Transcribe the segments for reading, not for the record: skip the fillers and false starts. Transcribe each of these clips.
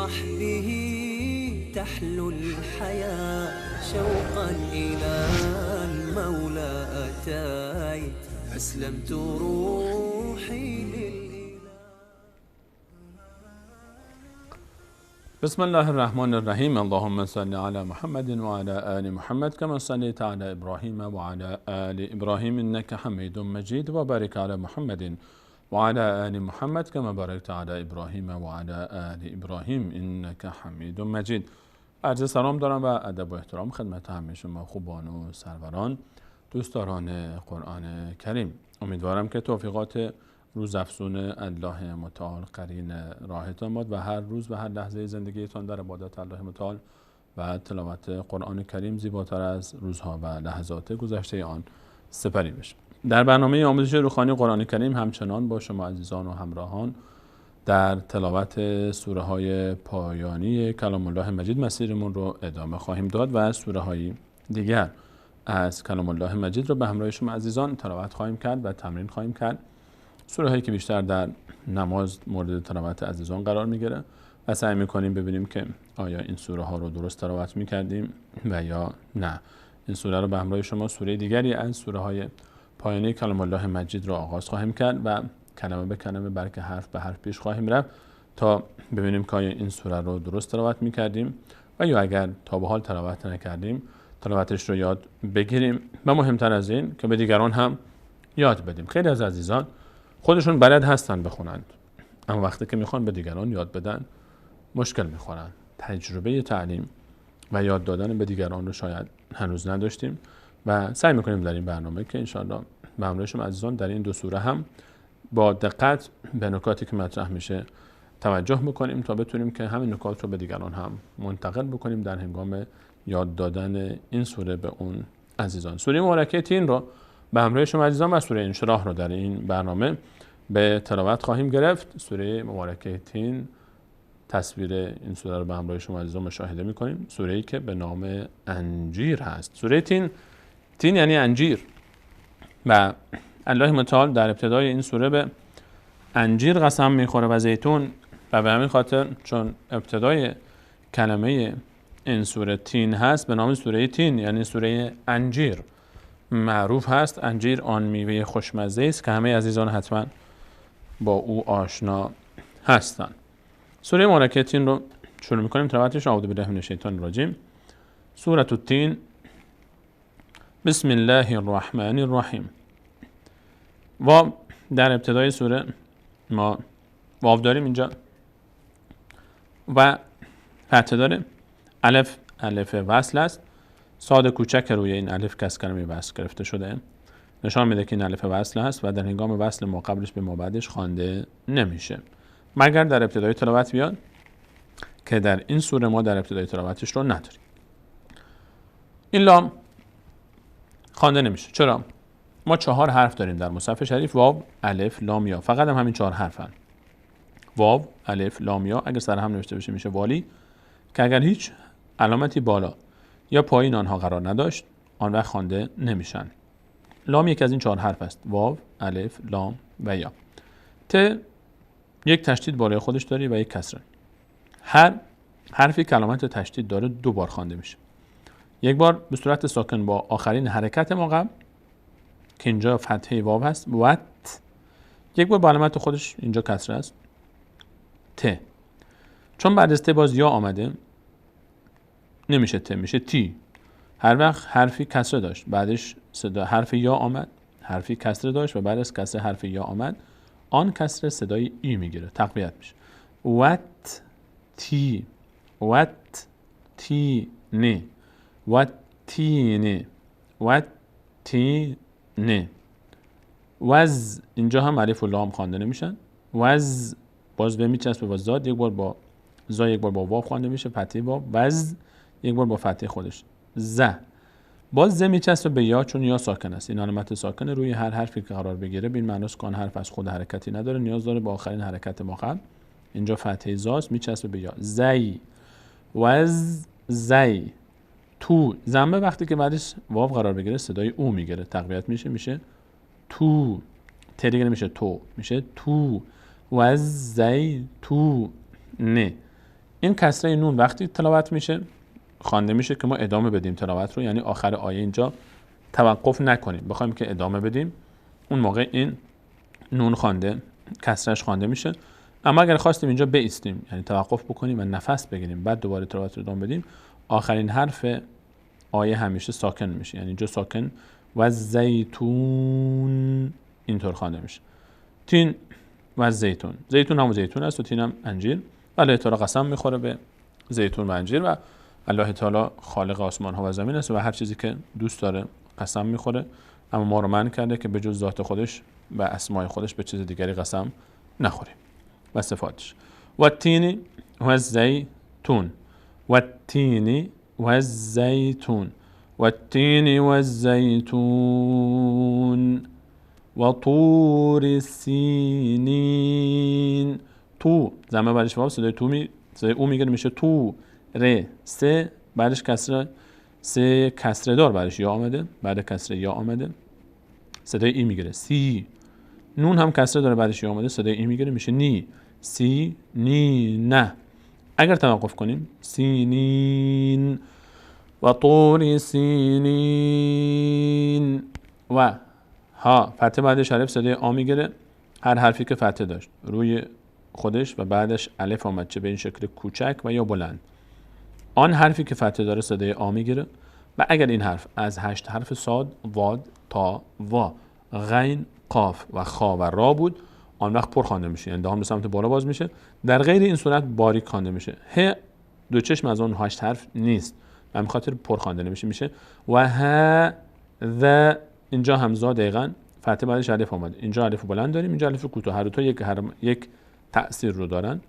وصحبه تحلو الحياة شوقا إلى المولى أتيت أسلمت روحي للإله. بسم الله الرحمن الرحیم. اللهم صل علی محمد و علی آل محمد كما صليت على ابراهیم و علی آل ابراهیم انك حمید مجید و بارک علی محمد و علی آل محمد كما بارکت علی ابراهیم و علی آل ابراهیم انك حمید مجید. عرض سلام دارم و ادب و احترام خدمت همه شما خوبان و سروران دوستداران قرآن کریم. امیدوارم که توفیقات روزافزون الله متعال قرین راهتان باد و هر روز و هر لحظه زندگیتان در عبادت الله متعال و تلاوت قرآن کریم زیباتر از روزها و لحظات گذشته آن سپری بشه. در برنامه آموزش روحانی قرآن کریم همچنان با شما عزیزان و همراهان در تلاوت سوره های پایانی کلام الله مجید مسیرمون رو ادامه خواهیم داد و سوره های دیگر از کلام الله مجید رو به همراه شما عزیزان تلاوت خواهیم کرد و تمرین خواهیم کرد. سوره هایی که بیشتر در نماز مورد تلاوت عزیزان قرار میگیره و سعی میکنیم ببینیم که آیا این سوره ها رو درست تلاوت میکردیم و یا نه. این سوره رو به همراه شما سوره دیگری از سوره های پایانی کلام الله مجید رو آغاز خواهیم کرد و کلمه به کلمه بلکه حرف به حرف پیش خواهیم رفت تا ببینیم که آیا این سوره رو درست تلاوت میکردیم و یا اگر تا به حال تلاوت نکردیم تلاوتش رو یاد بگیریم و مهمتر از این که به دیگران هم یاد بدیم. خیلی از عزیزان خودشون بلد هستن بخونند اما وقتی که میخوان به دیگران یاد بدن مشکل میخورن. تجربه تعلیم و یاد دادن به دیگران رو شاید هنوز نداشتیم و سعی میکنیم در این برنامه که انشاءالله به همراه شما عزیزان در این دو سوره هم با دقت به نکاتی که مطرح میشه توجه بکنیم تا بتونیم که همین نکات رو به دیگران هم منتقل بکنیم در هنگام یاد دادن این سوره به اون عزیزان. سوره مبارکه تین رو به همراه شما عزیزان و سوره انشراح رو در این برنامه به تلاوت خواهیم گرفت. سوره مبارکه تین تصویر این سوره رو به همراه شما عزیزان مشاهده میکنیم. سوره‌ای که به نام انجیر هست. سوره تین یعنی انجیر و الله متعال در ابتدای این سوره به انجیر قسم میخوره و زیتون و به همین خاطر چون ابتدای کلمه این سوره تین هست به نام سوره تین یعنی سوره انجیر معروف هست. انجیر آن میوه خوشمزه است که همه عزیزان حتما با او آشنا هستند. سوره مبارکه تین رو شروع میکنیم تلاوتش. اعوذ بالله من الشیطان الرجیم. سوره التین. بسم الله الرحمن الرحیم. واو در ابتدای سوره ما واو داریم اینجا و فتحه داره. الف وصل است. صاد کوچک روی این الف که از کلمه وصل گرفته شده نشان میده که این الف وصل هست و در هنگام وصل ما قبلش به ما بعدش خوانده نمیشه مگر در ابتدای تلاوت بیاد که در این سوره ما در ابتدای تلاوتش رو نداریم. این لام خوانده نمیشه. چرا؟ ما 4 حرف داریم در مصحف شریف: واو، الف، لام، یا. فقط هم همین 4 حرفن. واو، الف، لام، یا. اگر سر هم نوشته بشه میشه والی که اگر هیچ علامتی بالا یا پایین آنها قرار نداشت آن وقت خوانده نمیشن. لام یک از این 4 حرف است: واو، الف، لام و یا. ت یک تشدید بالای خودش داره و یک کسره. هر حرفی که علامت تشدید داره 2 بار خوانده میشه. یک بار به صورت ساکن با آخرین حرکت ما قبل که اینجا فتحه واو هست وات. یک بار با علامت خودش اینجا کسره است ت. چون بعد از ت باز یا آمده نمیشه ت، میشه تی. هر وقت حرفی کسره داشت بعدش صدا حرف یا آمد، حرفی کسره داشت و بعد از کسره حرف یا آمد، آن کسره صدای ای میگیره، تقویت میشه. وات تی، وات تی نه، وات تی نه، وات تی نه. وز اینجا هم الف و لام خوانده نمیشن. وز باز به میچسبه با زاد، یک بار با زا یک بار با واو خوانده میشه فتحه واو. وز یک بار با فتحه خودش. ز باز ز میچسبه به یا چون یا ساکن است. این علامت ساکن روی هر حرفی که قرار بگیره به این معناست که آن حرف از خود حرکتی نداره، نیاز داره با آخرین حرکت ما قبل. اینجا فتحه زاست میچسبه به یا. زی وز زی. تو ضمه وقتی که بعدش واو قرار بگیره صدای او میگیره، تقویت میشه تو. ت دیگه نمیشه تو، میشه تو. وز زی تو نه. این کسره نون وقتی تلاوت میشه خوانده میشه که ما ادامه بدیم تلاوت رو، یعنی آخر آیه اینجا توقف نکنیم، بخوایم که ادامه بدیم، اون موقع این نون خوانده کسرش خوانده میشه. اما اگر خواستیم اینجا بایستیم، یعنی توقف بکنیم و نفس بگیریم بعد دوباره تلاوت رو ادامه بدیم، آخرین حرف آیه همیشه ساکن میشه، یعنی اینجا ساکن و زیتون اینطور خوانده میشه. تین و زیتون، زیتون هم زیتون است و تین هم انجیر. الله تعالی قسم میخوره به زیتون و انجیر و الله تعالی خالق آسمان ها و زمین است و هر چیزی که دوست داره قسم میخوره، اما ما رو منع کرده که به جز ذات خودش و اسماء خودش به چیز دیگری قسم نخوریم و صفاتش. و تینی و زیتون و تینی و زیتون و تینی و زیتون و طور سینین. تو زمه بعدش واو، صدای صدای او میگیره میشه تو. ر سه بعدش کسره، سه کسره دار بعدش یا آمده، بعد کسره یا آمده صدای ای میگیره. سی نون هم کسره داره بعدش یا آمده صدای ای میگیره میشه نی. سی نی نه. اگر توقف کنیم سینین و طور سینین. و ها فتحه بعدش الف صدای آ میگیره، هر حرفی که فتحه داشت روی خودش و بعدش الف آمد، چه به این شکل کوچک و یا بلند، آن حرفی که فتحه داره صدای آ میگیره. و اگر این حرف از 8 حرف صاد، واد، تا، وا، غین، قاف و خا و را بود، آن وقت پر خوانده میشه، یعنی دهان به سمت بالا باز میشه. در غیر این صورت باریک خوانده میشه. ه دو چشم از اون 8 حرف نیست و به خاطر پر خوانده نمیشه، میشه و ه ذ. اینجا همزه دقیقاً فتحه بعدش الف اومد، اینجا الف بلند داریم، اینجا الف کوتاه، هر دو تا یک تأثیر رو دارن.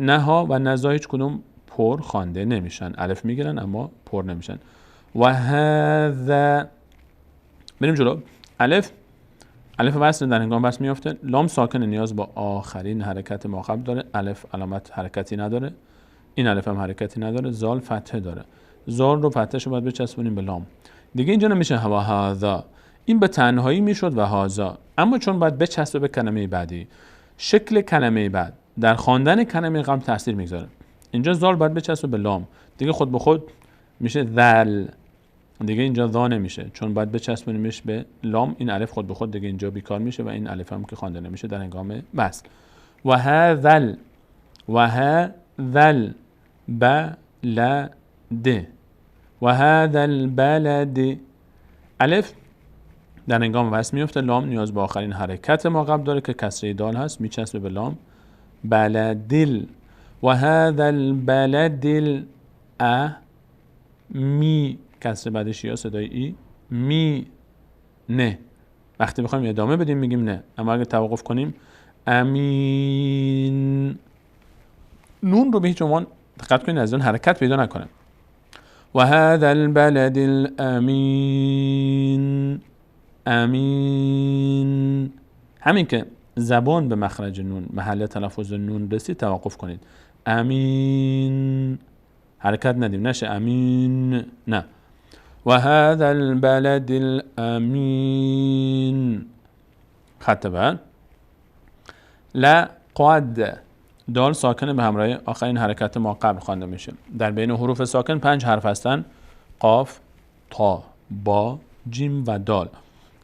نها و نزا هیچ کدوم پر خوانده نمیشن، الف میگیرن اما پر نمیشن. و هذا بریم جلو. الف وصل در هنگام وصل میافته. لام ساکن نیاز با آخرین حرکت ماقبل داره. الف علامت حرکتی نداره، این الف هم حرکتی نداره. زال فتحه داره، زال رو فتحه‌شو باید بچسبونیم به لام دیگه. اینجا نمیشه و هذا، این به تنهایی میشد و هذا، اما چون باید بچسبه به کلمه بعدی، شکل کلمه بعد در خواندن کلمه قبل تاثیر میگذاره. اینجا زال باید بچسبه به لام دیگه، خود به خود میشه ذل دیگه، اینجا ذا نمیشه چون باید بچسبونیمش به لام. این الف خود به خود دیگه اینجا بیکار میشه و این الف هم که خوانده نمیشه در هنگام وصل. و هذل و هذل بلد و هذا البلد. الف در هنگام وصل میفته، لام نیاز به آخرین حرکت ما قبل داره که کسره دال هست، میچسبه به لام. بلدل و هذا البلد می کسره بعدش یا صدای ای می نه. وقتی بخوایم ادامه بدیم میگیم نه، اما اگر توقف کنیم امین. نون رو به هیچ عنوان دقت کنید از اون حرکت پیدا نکنه. و هذا البلد الامین. امین. همین که زبان به مخرج نون، محل تلفظ نون رسید توقف کنید. امین، حرکت ندیم نشه امین، نه. و هذا البلد الامین. خط بعد لقد، دال ساکنه به همراه آخرین حرکت ما قبل خوانده میشه. در بین حروف ساکن 5 حرف هستن: قاف، تا، با، جیم و دال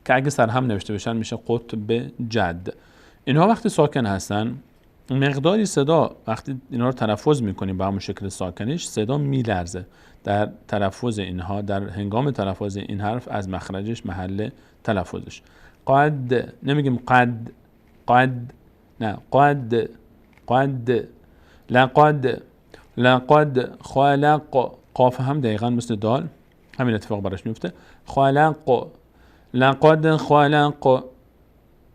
که اگه سر هم نوشته بشن میشه قطب جد. اینها وقتی ساکن هستن مقداری صدا وقتی اینا رو تلفظ میکنیم با همون شکل ساکنش صدا میلرزه در تلفظ اینها، در هنگام تلفظ این حرف از مخرجش، محل تلفظش. قد نمیگیم قد، نه قد. لقد خلق، قاف هم دقیقا مثل دال همین اتفاق براش میفته. لقد خلق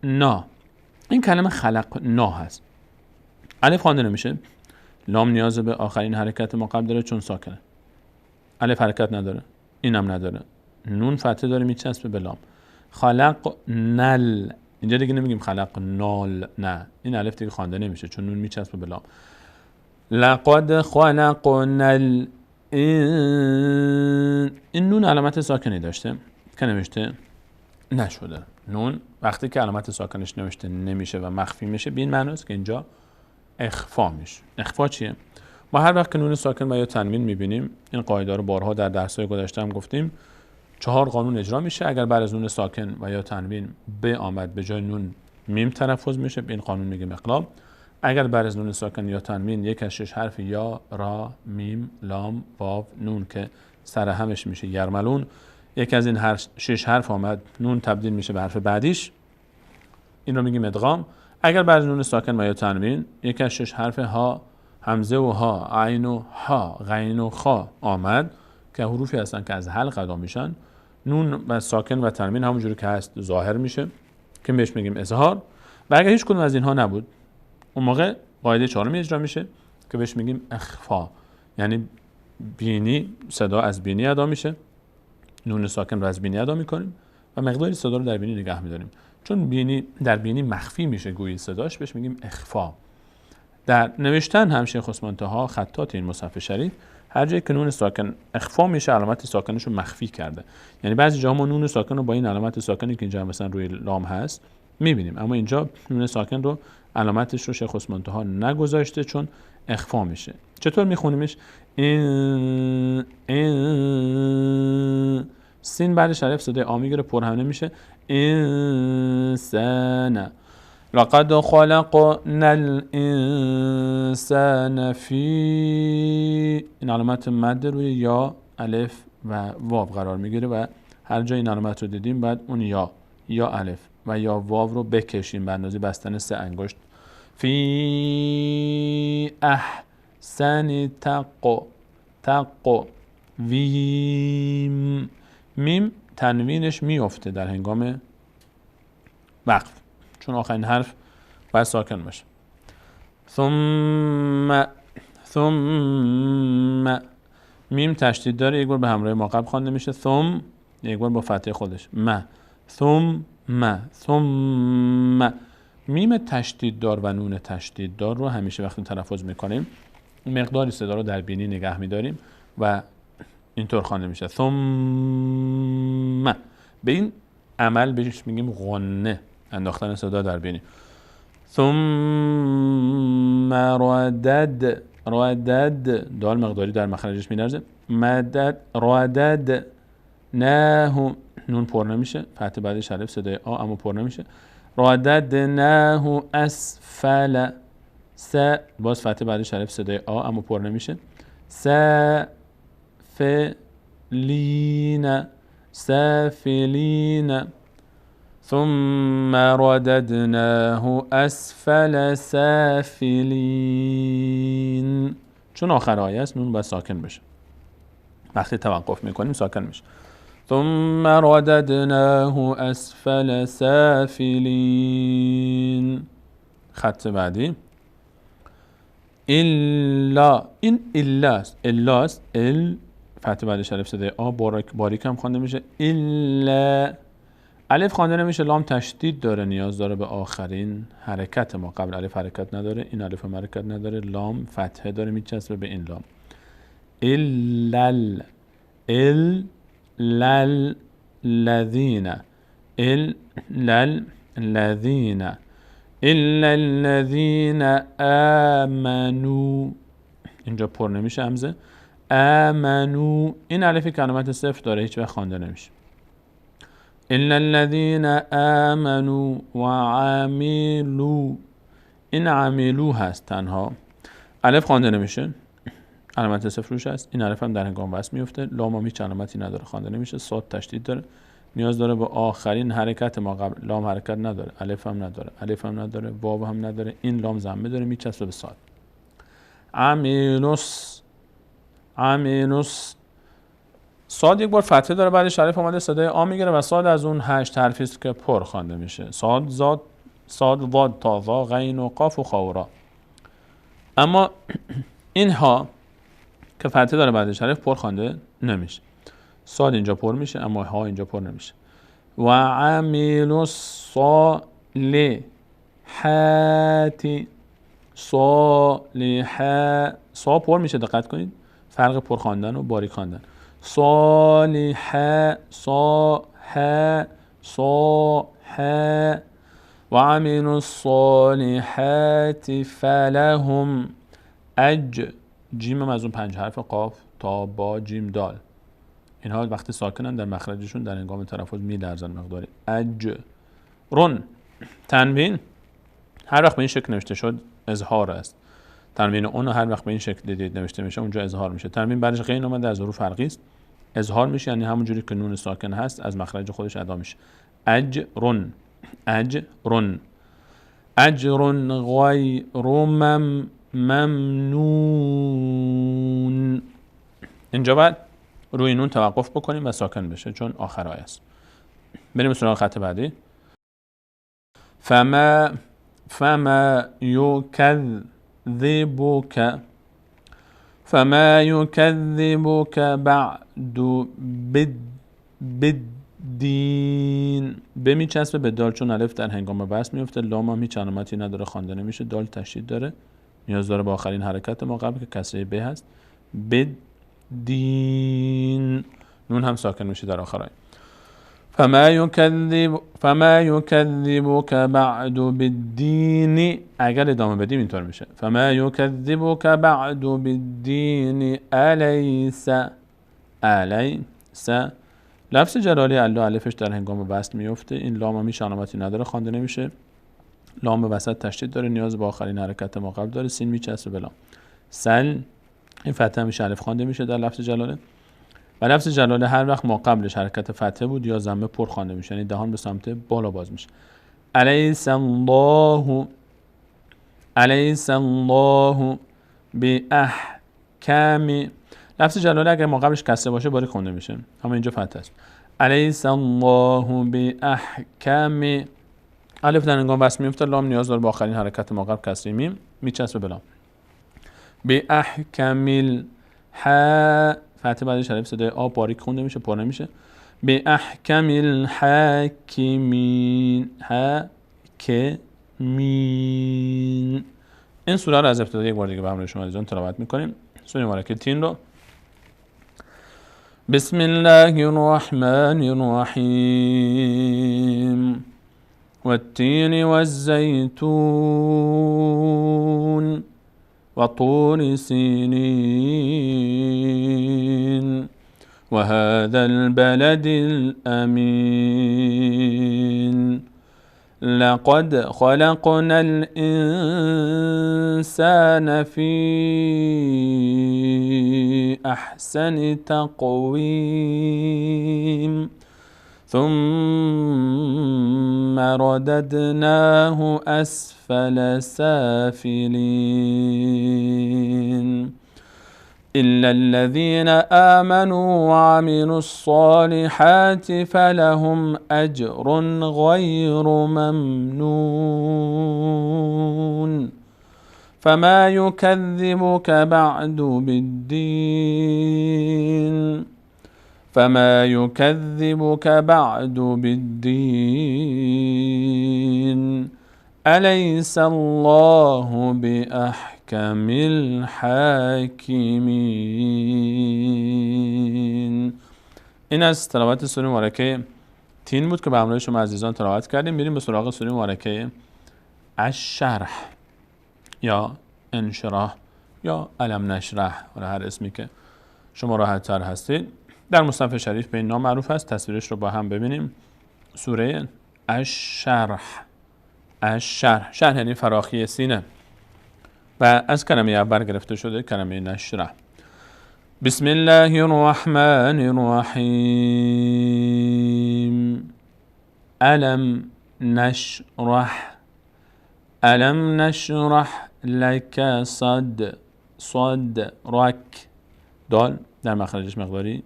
نا، این کلمه خلق نا هست. الف خوانده نمیشه، لام نیاز به آخرین حرکت ما قبل داره چون ساکنه. الف حرکت نداره، اینم نداره. نون فتحه داره میچسبه به لام. خلق نل، اینجا دیگه نمیگیم خلق نال، نه، این الف دیگه خوانده نمیشه چون نون میچسبه به لام. لقد خلقنا این نون علامت ساکنی داشته که نوشته نشده. نون وقتی که علامت ساکنش نوشته نمیشه و مخفی میشه به این معناست که اینجا اخفا میشه. اخفا چیه؟ ما هر وقت که نون ساکن و یا تنوین میبینیم، این قاعده رو بارها در درس‌های گذشته هم گفتیم، 4 قانون اجرا میشه. اگر بعد از نون ساکن و یا تنوین ب آمد به جای نون میم تلفظ میشه، به این قانون میگیم اقلاب. اگر بعد از نون ساکن یا تنوین یک از 6 حرف یا، را، میم، لام، واو، نون که سر همش میشه یرملون، یک از این 6 حرف آمد، نون تبدیل میشه به حرف بعدیش، این رو میگیم ادغام. اگر بعد از نون ساکن و یا تنوین یک از 6 حرف ها، همزه و ها، عین و ها، غین و خا آمد که حروفی هستن که از حلق ادا میشن، نون و ساکن و تنوین همونجوری که هست ظاهر میشه که بهش میگیم اظهار. و اگر هیچ کدوم از اینها نبود، اون موقع قاعده 4 اجرا میشه که بهش میگیم اخفا، یعنی بینی، صدا از بینی ادا میشه، نون ساکن رو از بینی ادا میکنیم و مقداری صدا رو در بینی نگه میداریم. چون بینی در بینی مخفی میشه گویی صداش، بهش میگیم اخفا. در نوشتن هم شیخ عثمان طه خطاط این مصحف شریف هر جایی که نون ساکن اخفا میشه علامت ساکنش رو مخفی کرده. یعنی بعضی جاها ما نون ساکن رو با این علامت ساکنی که اینجا مثلا روی لام هست میبینیم، اما اینجا نون ساکن رو علامتش رو شیخ عثمان طه نگذاشته چون اخفا میشه. چطور میخونیمش؟ سین بعدش الف صدای آ میگیره، پرهمه میشه. انسان لقد خلقنا الانسان فی، این علامت مد روی یا، الف و واو قرار میگیره و هر جای این علامت رو دیدیم بعد اون یا الف و یا واو رو بکشیم به اندازه بستن 3 انگشت. فی احسن تقویم، میم تنوینش میفته در هنگام وقف چون آخرین حرف باید ساکن باشه. ثم میم تشدید داره، یک بار به همراه ما قبل خوانده میشه، ثم یک بار با فتحه خودش، ثم میم تشدید دار و نون تشدید دار رو همیشه وقتی تلفظ میکنیم مقداری صدا رو در بینی نگه میداریم و اینطور خوانده میشه ثم. به این عمل بهش میگیم غنه، انداختن صدا در بینی. ثم ردد دال مقداری در مخرجش میلرزه، ردد نه، نون پر نمیشه، فتح بعدش الف صدای آ اما پر نمیشه. ردد نه اسفل، باز فتح بعدش الف صدای آ اما پر نمیشه. سافلین ثم رددناه اسفل سافلین. چون آخر آیه است نون باید ساکن بشه، وقتی توقف میکنیم ساکن میشه. ثم رددناه اسفل سافلین. خط بعدی الا، این الاست، فتح بعدش الف صدای آ باریک هم خوانده میشه. الا الف خوانده نمیشه، لام تشدید داره، نیاز داره به آخرین حرکت ما. قبل الف حرکت نداره، این الف هم حرکت نداره، لام فتحه داره میچسبه به این لام. الا الذين آمنوا، اینجا پر نمیشه همزه. آمنو، این الفی که علامت صفر داره هیچ وقت خوانده نمیشه. الا الذين آمنوا وعملوا، این عملو هست تنها، الف خوانده نمیشه، علامت صفر روش هست. این الف هم در هنگام وصل میفته، لام هم هیچ علامتی نداره، خوانده نمیشه. صاد تشدید داره، نیاز داره به آخرین حرکت ما قبل. لام حرکت نداره، الف هم نداره، واو هم نداره، این لام ضمه داره میچسبه به صاد. عملوس، صاد یک بار فتحه داره، بعدش الف اومده صدای آ میگیره و صاد از اون 8 حرفی است که پر خوانده میشه. صاد، ضاد، تا، ظا، غین و قاف و خا و را. اما اینها که فتحه داره بعدش حرف پر خوانده نمیشه. صاد اینجا پر میشه اما ها اینجا پر نمیشه. و عملوا الصالحات، صا پر میشه، دقت کنید فرق پر خواندن و باریک خواندن. صالحه، و عملوا الصالحات فلهم جیم هم از اون 5 حرف قاف تا با جیم دال، اینها وقتی ساکنن در مخرجشون در هنگام تلفظ میلرزن مقداری. اجرون، تنوین هر وقت به این شکل نوشته شد اظهار است. تنوین اون هر وقت به این شکل دیدید نوشته میشه اونجا اظهار میشه. تنوین برش غین اومده از حروف فرقی است، اظهار میشه یعنی همونجوری که نون ساکن هست از مخرج خودش ادا میشه. اجرون، اجرون، اجرون غیر ممنون. اینجا باید روی نون توقف بکنیم و ساکن بشه چون آخرای است. بریم سراغ خط بعدی. فما یکذبک، فما یکذبک بعد بالدین. به میچسبه به دال چون الف در هنگام بسط میفته، لام هم هیچ علامتی نداره خوانده نمیشه، دال تشدید داره نیاز داره به آخرین حرکت ما قبل که کسره ب هست. بدین، نون هم ساکن میشه در آخرای. فما یکذبک بعد بالدین، اگر ادامه بدیم اینطور میشه فما یکذبک بعد بالدین الیس. الیس لفظ جلالی الله الفش در هنگام بسط میفته، این لام هم هیچ علامتی نداره خوانده نمیشه، لام به وسط تشدید داره نیاز به آخرین حرکت ما قبل داره، سین میچسبه به لام. سل، این فتحه میشه الف خوانده میشه در لفظ جلاله و لفظ جلاله هر وقت ما قبلش حرکت فتحه بود یا ضمه پر خوانده میشه یعنی دهان به سمت بالا باز میشه. الیس الله، الیس الله باحکم. لفظ جلاله اگر ما قبلش کسره باشه باریک خونده میشه، اما اینجا فتحه است. الیس الله باحکم، الف در هنگام بسط میفته، لام نیاز داره با آخرین حرکت ما قبل کسره میم میچسبه به لام. باحکم الح، فتحه بعدش حرف صدای آ باریک خونده میشه پر نمیشه. باحکم الحاکمین، حاکمین. این سوره رو از ابتدا یک بار دیگه به همراه شما عزیزان تلاوت میکنیم. سوره مبارکه تین رو. بسم الله الرحمن الرحیم والتین والزیتون وطور سینین وهذا البلد الأمين لقد خلقنا الإنسان في أحسن تقويم ثم رددناه أسفل سافلين إلا الذين آمنوا وعملوا الصالحات فلهم أجر غير ممنون فما يكذبك بعد بالدين فما يكذبك بعد بالدين أليس الله بأحكم الحاکمین. این از تلاوت سوره مبارکه تین بود که به همراه شما عزیزان تلاوت کردیم. میریم به سراغ سوره مبارکه الشرح یا انشراح یا علم نشرح، حالا هر اسمی که شما راحت تر هستید. در مصحف شریف به این نام معروف است. تصویرش رو با هم ببینیم. سوره الشرح، الشرح، شرح یعنی فراخی سینه و از کلمه اول گرفته شده کلمه نشرح. بسم الله الرحمن الرحیم الم نشرح، الم نشرح لك صدرک، دال در مخرجش مقداری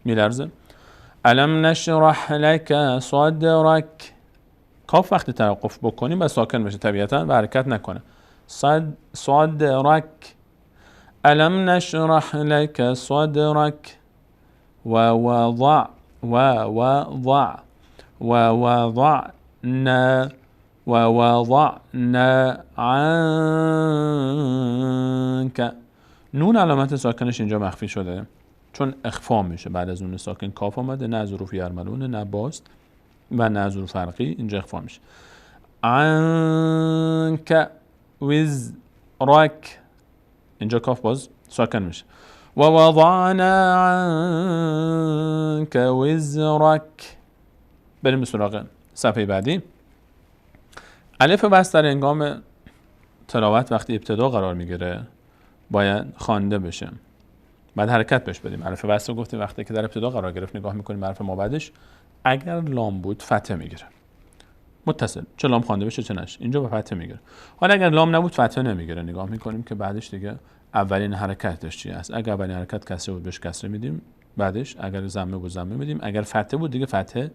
میلرزه. الم نشرح لك صدرک، کاف وقتی توقف بکنیم و ساکن بشه طبیعتا و حرکت نکنه. صدرک، الم نشرح لك صدرک ووضعنا عنك. نون علامت ساکنش اینجا مخفی شده چون اخفا میشه بعد از نون ساکن کاف آمده، نه از حروف یرملونه نه باست و نه از حروف فرقی، اینجا اخفا میشه. عنك وزرک، اینجا کاف باز ساکن میشه. و وضعنا عنك وزرک. بریم به سراغ صفحه بعدی. الف وصل در هنگام تلاوت وقتی ابتدا قرار میگیره باید خوانده بشه، بعد حرکت بهش بدیم. الف وصل رو گفتیم وقتی که در ابتدا قرار گرفت نگاه میکنیم به حرف ما بعدش، اگر لام بود فتحه میگیره متصل، چه لام خوانده بشه چه نشه، اینجا به فتحه میگیره. حالا اگر لام نبود فتحه نمیگیره، نگاه میکنیم که بعدش دیگه اولین حرکتش چی است. اگر اولین حرکت کسره بود بهش کسره میدیم، بعدش اگر ضمه بود ضمه میدیم، اگر فتحه بود دیگه فتحه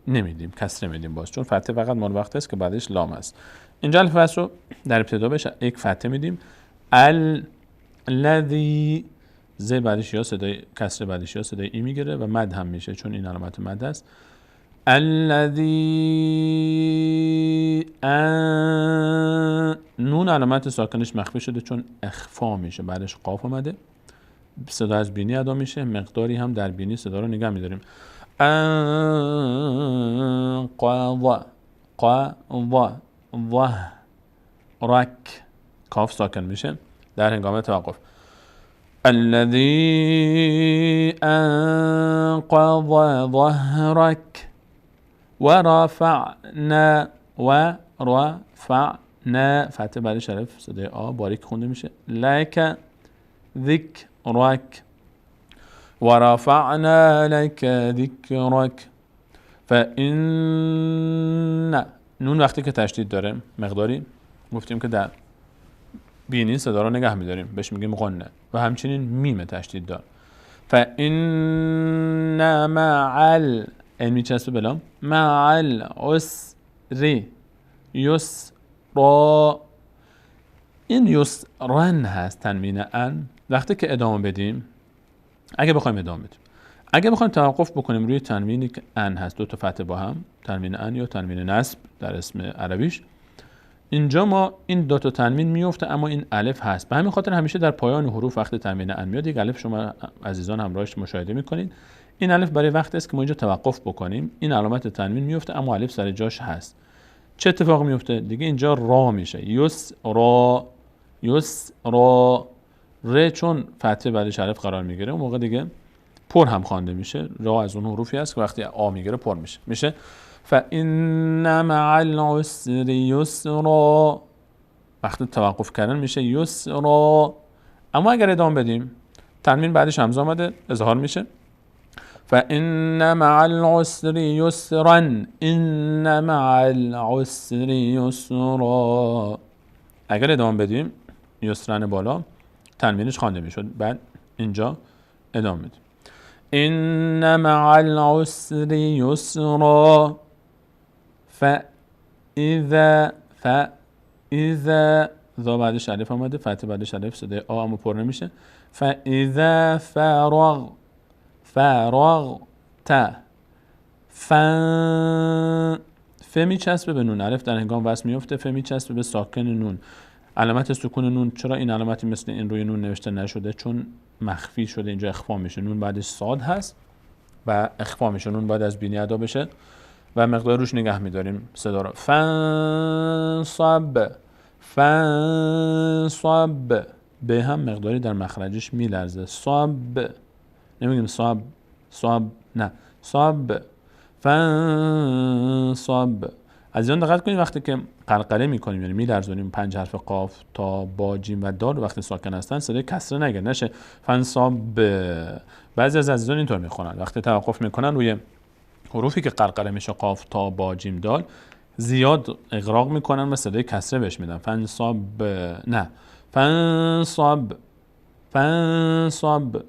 نمیدیم، کسره میدیم باز، چون فتحه فقط مال وقت است که بعدش لام است. اینجا الف وصل رو در ابتدا بهش یک فتحه میدیم. الذی، ز بعدش یا صدای کسره بعدش یا صدای ای میگیره و مد هم میشه چون این علامت مد است. الذی نون علامت ساکنش مخفی شده چون اخفا میشه، بعدش قاف اومده، صدا از بینی ادا میشه، مقداری هم در بینی صدا رو نگه میداریم. رک، کاف ساکن میشه در هنگام توقف. الذي انقض ظهرك ورفعنا فتح بعد شرف صدای آ باریک خونده میشه. لك ذکرک ورفعنا لك ذکرک. فإن نون وقتی که تشدید داره مقداری گفتیم که در بینی صدا رو نگه میداریم، بهش میگیم غنه، و همچنین میم تشدید دار. فإن مع این میچسبه بلام، مع العسر یسرا. این یسرن هست تنوین ان. وقتی که ادامه بدیم، اگه بخوایم ادامه بدیم، اگه بخوایم توقف بکنیم روی تنوینی که ان هست، دو تا فتحه با هم، تنوین ان یا تنوین نصب در اسم عربیش، اینجا ما این دو تا تنوین میفته اما این الف هست. به همین خاطر همیشه در پایان حروف وقتی تنوین ان میاد یک الف شما عزیزان همراهش مشاهده میکنید. این الف برای وقتی است که ما اینجا توقف بکنیم، این علامت تنوین میفته اما الف سر جاش هست. چه اتفاقی میفته؟ دیگه اینجا را میشه، یسرا. ر چون فتحه بعدش الف قرار میگیره اون موقع دیگه پر هم خوانده میشه. را از اون حروفی است که وقتی آ میگیره پر میشه. فإن مع العسر یسرا. وقتی توقف کردن میشه یسرا. اما اگر ادامه بدیم، تنوین بعدش همزه آمده، اظهار میشه. فإن مع العسر یسرا، إن مع العسر یسرا. اگر ادامه بدیم یسرن بالا تنوینش خوانده میشد، بعد اینجا ادامه بدیم. إن مع العسر یسرا. فإذا ذا بعدش الف اومده، فتح بعدش الف، صدای آ اما پر نمیشه. فإذا فرغت ف میچسبه به نون، الف در هنگام وصل میفته، ف میچسبه به ساکن نون. علامت سکون نون، چرا این علامتی مثل این روی نون نوشته نشده؟ چون مخفی شده، اینجا اخفا میشه. نون بعدش صاد هست و اخفا میشه، نون باید از بینی ادا بشه و مقدار روش نگه میداریم صدا رو. فنصب به هم مقداری در مخرجش میلرزه. صاب نمیگیم صاب نه، صاب. فنصب. عزیزان دقت کنید وقتی که قلقله میکنیم یعنی میلرزونیم 5 حرف قاف تا با جیم و دال وقتی ساکن هستن صدای کسره نگه نشه. فنصب. بعضی از عزیزان اینطور میخونن وقتی توقف میکنن روی حروفی که قلقله میشه قاف تا با جیم دال زیاد اغراق میکنن و صدای کسره بهش میدن. فنصب نه، فنصب.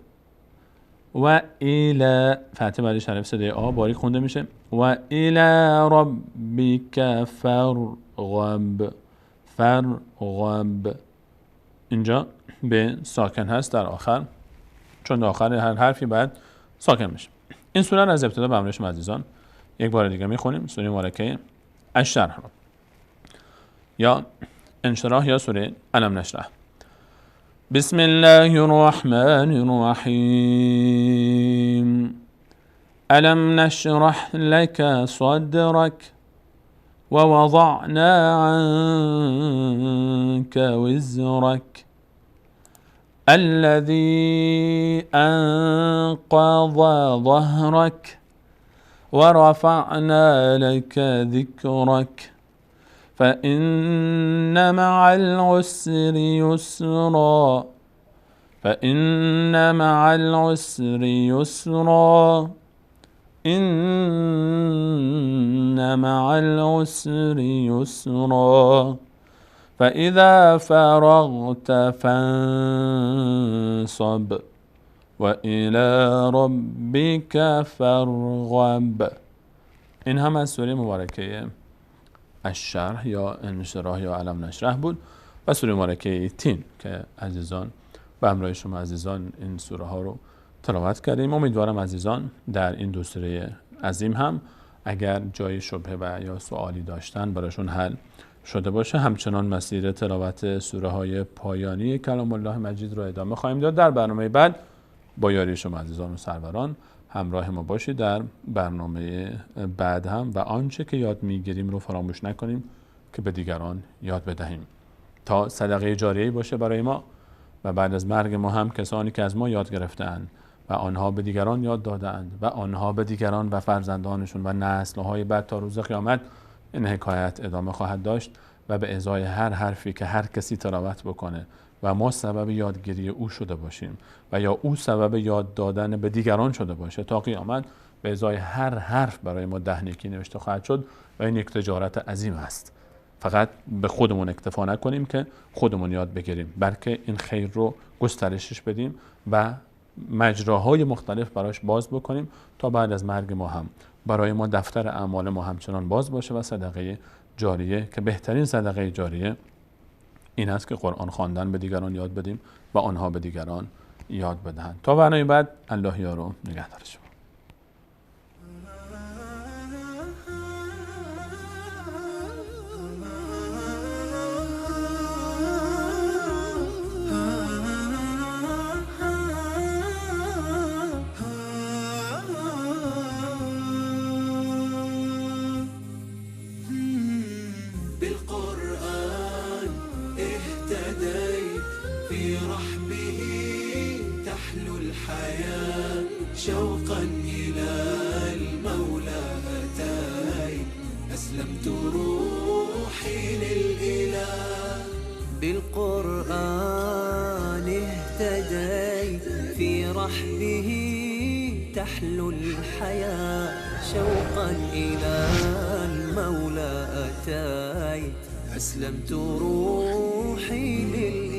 و الى فتح بعدش حرف صدای آ باریک خونده میشه. و الى ربک فرغب. اینجا به ساکن هست در آخر، چون در آخر هر حرفی باید ساکن میشه. این سوره را از ابتدا به همراه شما عزیزان یک بار دیگه میخونیم. سوره مبارکه الشرح یا انشراح یا سوره الم نشرح. بسم الله الرحمن الرحیم. الم نشرح لك صدرك ووضعنا عنك وزرك الذي أنقض ظهرك ورفعنا لك ذكرك فإن مع العسر يسرا فإن مع العسر يسرا إن مع العسر يسرا فإذا فرغت فانصب وإلى ربك فارغب. این هم از سوره مبارکه الشرح یا انشراح یا علم نشرح بود و سوره مبارکه تین که عزیزان به همراه شما عزیزان این سوره ها رو تلاوت کردیم. امیدوارم عزیزان در این دو سوره عظیم هم اگر جای شبهه و یا سوالی داشتن براشون حل شده باشه. همچنان مسیر تلاوت سوره های پایانی کلام الله مجید رو ادامه خواهیم داد. در برنامه بعد با یاری شما عزیزان و سروران همراه ما باشید در برنامه بعد هم و آنچه که یاد میگیریم رو فراموش نکنیم که به دیگران یاد بدهیم تا صدقه جاریه‌ای باشه برای ما و بعد از مرگ ما هم کسانی که از ما یاد گرفته‌اند و آنها به دیگران یاد دادند و آنها به دیگران و فرزندانشون و نسل‌های بعد تا روز قیامت این حکایت ادامه خواهد داشت و به ازای هر حرفی که هر کسی تلاوت بکنه و ما سبب یادگیری او شده باشیم و یا او سبب یاد دادن به دیگران شده باشه تا قیامت به ازای هر حرف برای ما 10 نیکی نوشته خواهد شد و این یک تجارت عظیم است. فقط به خودمون اکتفا نکنیم که خودمون یاد بگیریم بلکه این خیر رو گسترشش بدیم و مجراهای مختلف براش باز بکنیم تا بعد از مرگ ما هم برای ما دفتر اعمال ما همچنان باز باشه و صدقه جاریه که بهترین صدقه جاریه این است که قرآن خواندن به دیگران یاد بدیم و آنها به دیگران یاد بدهند. تا برنامه بعد الله یارو نگهدار شما. شوقا إلى المولى أتاي أسلمت روحي للإله بالقرآن اهتديت في رحبه تحلو الحياة شوقا إلى المولى أتاي أسلمت روحي للإله